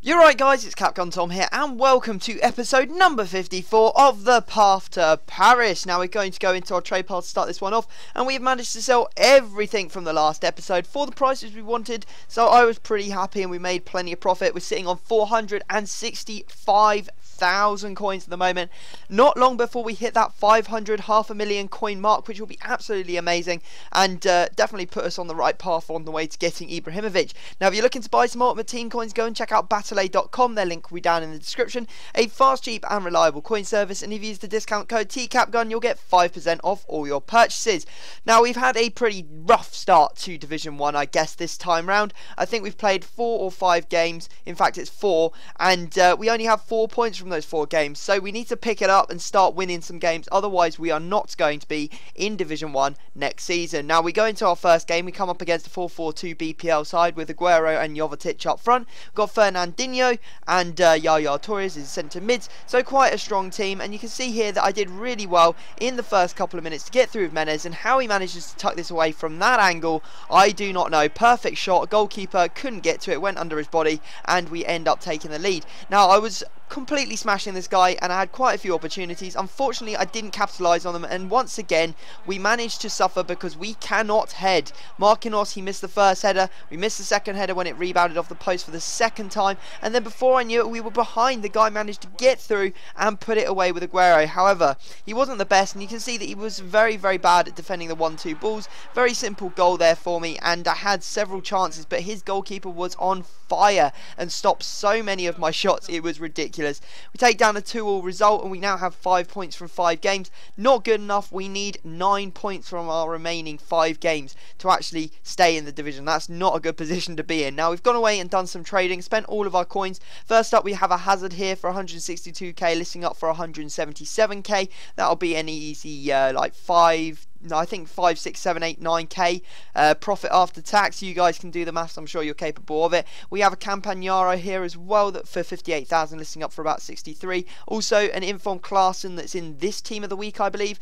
You're right guys, it's Capcom Tom here and welcome to episode number 54 of The Path to Paris. Now we're going to go into our trade pile to start this one off, and we've managed to sell everything from the last episode for the prices we wanted, so I was pretty happy and we made plenty of profit. We're sitting on 465,000 coins at the moment, not long before we hit that 500,000 coin mark, which will be absolutely amazing and definitely put us on the right path on the way to getting Ibrahimovic. Now if you're looking to buy some ultimate team coins, go and check out battle.com, their link will be down in the description. A fast, cheap and reliable coin service, and if you use the discount code TCAPGUN you'll get 5% off all your purchases. Now we've had a pretty rough start to Division 1 I guess this time round. I think we've played 4 or 5 games, in fact it's 4, and we only have 4 points from those 4 games, so we need to pick it up and start winning some games, otherwise we are not going to be in Division 1 next season. Now we go into our first game, we come up against a 4-4-2 BPL side with Aguero and Jovetic up front. We've got Fernandinho and Yaya Torres as centre mids, so quite a strong team, and you can see here that I did really well in the first couple of minutes to get through with Menez, and how he manages to tuck this away from that angle I do not know. Perfect shot, goalkeeper couldn't get to it, went under his body, and we end up taking the lead. Now I was completely smashing this guy and I had quite a few opportunities. Unfortunately I didn't capitalise on them, and once again we managed to suffer because we cannot head. Marquinhos, he missed the first header, we missed the second header when it rebounded off the post for the second time, and then before I knew it we were behind. The guy managed to get through and put it away with Aguero. However, he wasn't the best, and you can see that he was very bad at defending the 1-2 balls. Very simple goal there for me, and I had several chances, but his goalkeeper was on fire and stopped so many of my shots, it was ridiculous. We take down a 2-2 result, and we now have 5 points from 5 games. Not good enough. We need 9 points from our remaining 5 games to actually stay in the division. That's not a good position to be in. Now we've gone away and done some trading, spent all of our coins. First up we have a Hazard here for 162k, listing up for 177k. That'll be an easy like 5, 6, 7, 8, 9k profit after tax. You guys can do the maths, I'm sure you're capable of it. We have a Campagnaro here as well that for 58,000, listing up for about 63. Also an Inform Klaassen that's in this team of the week I believe,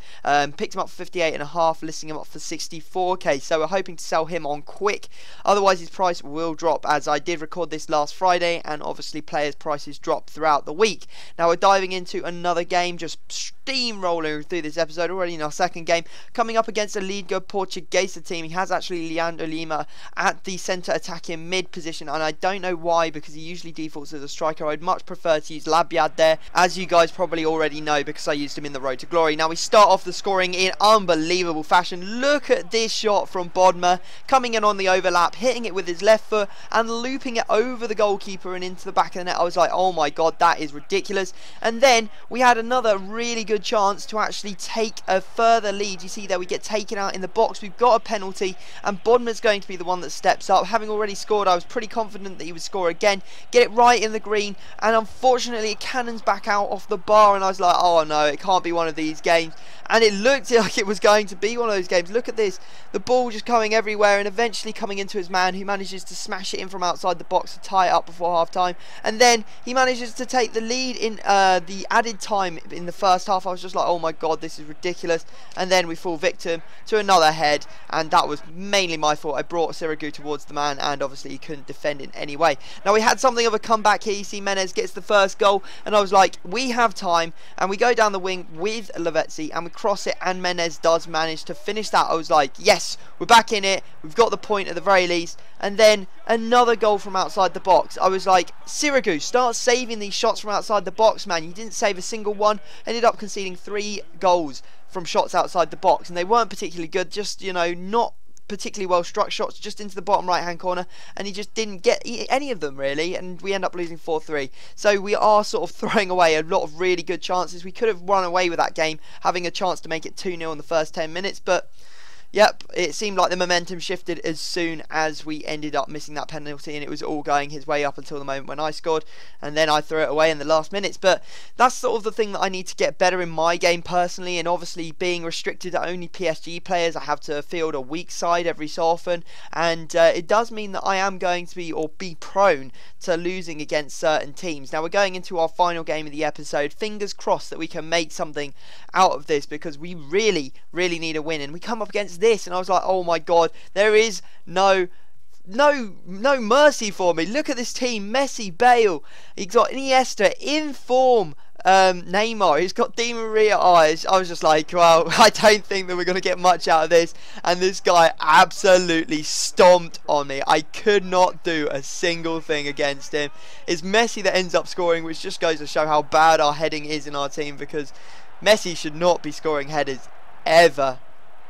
picked him up for 58.5, listing him up for 64k, so we're hoping to sell him on quick, otherwise his price will drop, as I did record this last Friday and obviously players' prices drop throughout the week. Now we're diving into another game, just steamrolling through this episode already in our second game, coming up against a Liga Portuguesa team. He has actually Leandro Lima at the centre attacking mid position, and I don't know why, because he usually defaults as a striker. I'd much prefer to use Labiad there, as you guys probably already know because I used him in the Road to Glory. Now we start off the scoring in unbelievable fashion. Look at this shot from Bodmer, coming in on the overlap, hitting it with his left foot and looping it over the goalkeeper and into the back of the net. I was like, oh my god, that is ridiculous. And then we had another really good chance to actually take a further lead. You see there, we get taken out in the box, we've got a penalty, and Bodmer's going to be the one that steps up. Having already scored, I was pretty confident that he would score again, get it right in the green, and unfortunately it cannons back out off the bar, and I was like, oh no, it can't be one of these games. And it looked like it was going to be one of those games. Look at this, the ball just coming everywhere and eventually coming into his man, who manages to smash it in from outside the box to tie it up before half time, and then he manages to take the lead in the added time in the first half. I was just like, oh my god, this is ridiculous, and then we fall victim to another head, and that was mainly my fault. I brought Sirigu towards the man and obviously he couldn't defend in any way. Now we had something of a comeback here. You see Menez gets the first goal, and I was like, we have time, and we go down the wing with Lavezzi and we cross it, and Menez does manage to finish that. I was like, yes, we're back in it, we've got the point at the very least. And then another goal from outside the box. I was like, Sirigu, start saving these shots from outside the box, man. You didn't save a single one. Ended up conceding 3 goals from shots outside the box, and they weren't particularly good, just, you know, not particularly well struck shots, just into the bottom right hand corner, and he just didn't get any of them really, and we end up losing 4-3. So we are sort of throwing away a lot of really good chances. We could have run away with that game, having a chance to make it 2-0 in the first 10 minutes, but yep, it seemed like the momentum shifted as soon as we ended up missing that penalty, and it was all going his way up until the moment when I scored, and then I threw it away in the last minutes. But that's sort of the thing that I need to get better in my game personally, and obviously being restricted to only PSG players, I have to field a weak side every so often, and it does mean that I am going to be prone to losing against certain teams. Now we're going into our final game of the episode. Fingers crossed that we can make something out of this, because we really need a win, and we come up against this, and I was like, oh my god, there is no no mercy for me. Look at this team: Messi, Bale, he's got Iniesta in form. Neymar, he's got Di Maria eyes. I was just like, well, I don't think that we're going to get much out of this. And this guy absolutely stomped on me. I could not do a single thing against him. It's Messi that ends up scoring, which just goes to show how bad our heading is in our team, because Messi should not be scoring headers ever.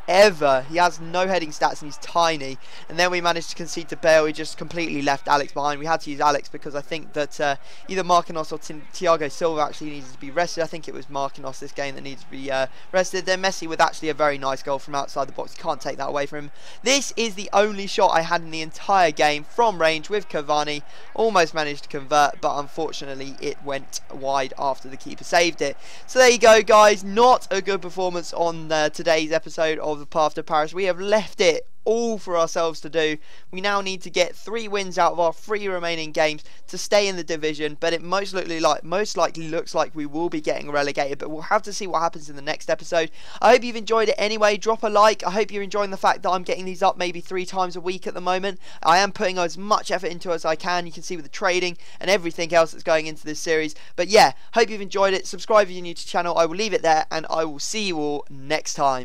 He has no heading stats and he's tiny. And then we managed to concede to Bale. He just completely left Alex behind. We had to use Alex because I think that either Marquinhos or Thiago Silva actually needed to be rested. I think it was Marquinhos this game that needed to be rested. Then Messi with actually a very nice goal from outside the box. You can't take that away from him. This is the only shot I had in the entire game from range with Cavani. Almost managed to convert, but unfortunately it went wide after the keeper saved it. So there you go, guys. Not a good performance on today's episode of the Path to Paris. We have left it all for ourselves to do. We now need to get 3 wins out of our 3 remaining games to stay in the division, but it most likely looks like we will be getting relegated, but we'll have to see what happens in the next episode. I hope you've enjoyed it anyway. Drop a like. I hope you're enjoying the fact that I'm getting these up maybe 3 times a week at the moment. I am putting as much effort into it as I can. You can see with the trading and everything else that's going into this series. But yeah, hope you've enjoyed it. Subscribe if you're new to the channel. I will leave it there, and I will see you all next time.